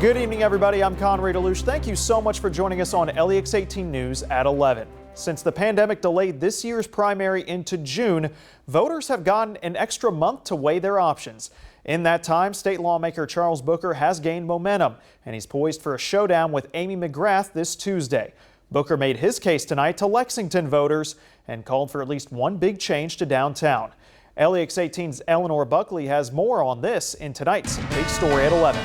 Good evening, everybody. I'm Conrad Delouche. Thank you so much for joining us on LEX 18 News at 11. Since the pandemic delayed this year's primary into June, voters have gotten an extra month to weigh their options. In that time, state lawmaker Charles Booker has gained momentum, and he's poised for a showdown with Amy McGrath this Tuesday. Booker made his case tonight to Lexington voters and called for at least one big change to downtown. LEX 18's Eleanor Buckley has more on this in tonight's big story at 11.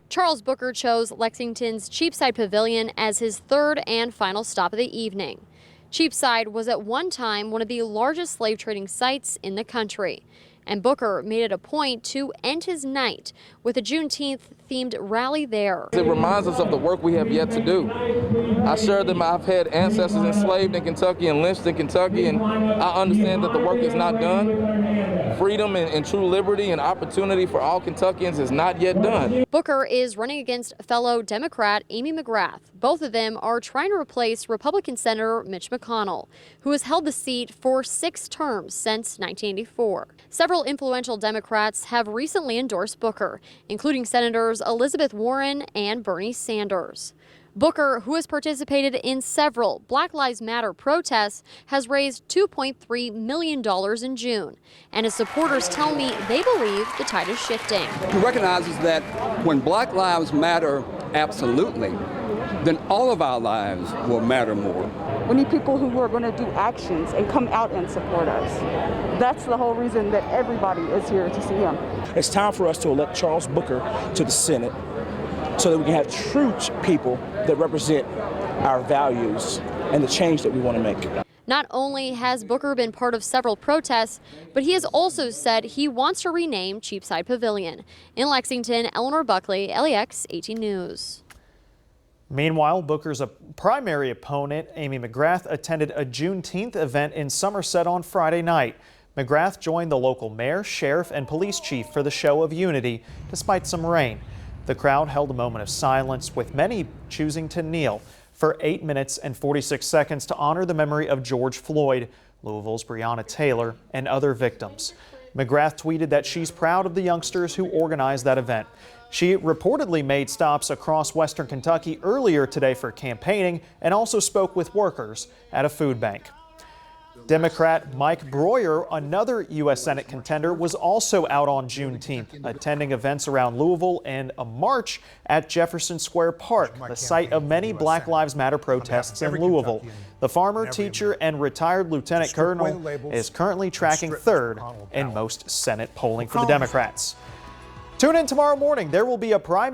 Charles Booker chose Lexington's Cheapside Pavilion as his third and final stop of the evening. Cheapside was at one time one of the largest slave trading sites in the country, and Booker made it a point to end his night with a Juneteenth-themed rally there. It reminds us of the work we have yet to do. I shared that I've had ancestors enslaved in Kentucky and lynched in Kentucky, and I understand that the work is not done. Freedom and true liberty and opportunity for all Kentuckians is not yet done. Booker is running against fellow Democrat Amy McGrath. Both of them are trying to replace Republican Senator Mitch McConnell, who has held the seat for 6 terms since 1984. Several influential Democrats have recently endorsed Booker, including Senators Elizabeth Warren and Bernie Sanders. Booker, who has participated in several Black Lives Matter protests, has raised $2.3 million in June. And his supporters tell me they believe the tide is shifting. He recognizes that when Black lives matter absolutely, then all of our lives will matter more. We need people who are going to do actions and come out and support us. That's the whole reason that everybody is here to see him. It's time for us to elect Charles Booker to the Senate so that we can have true people that represent our values and the change that we want to make. Not only has Booker been part of several protests, but he has also said he wants to rename Cheapside Pavilion. In Lexington, Eleanor Buckley, LEX 18 News. Meanwhile, Booker's primary opponent, Amy McGrath, attended a Juneteenth event in Somerset on Friday night. McGrath joined the local mayor, sheriff, and police chief for the show of unity, despite some rain. The crowd held a moment of silence, with many choosing to kneel for 8 minutes and 46 seconds to honor the memory of George Floyd, Louisville's Breonna Taylor, and other victims. McGrath tweeted that she's proud of the youngsters who organized that event. She reportedly made stops across western Kentucky earlier today for campaigning and also spoke with workers at a food bank. Democrat Mike Breuer, another U.S. Senate contender, was also out on Juneteenth, attending events around Louisville and a march at Jefferson Square Park, the site of many Black Lives Matter protests in Louisville. The farmer, teacher, and retired lieutenant colonel is currently tracking third in most Senate polling for the Democrats. Tune in tomorrow morning. There will be a primary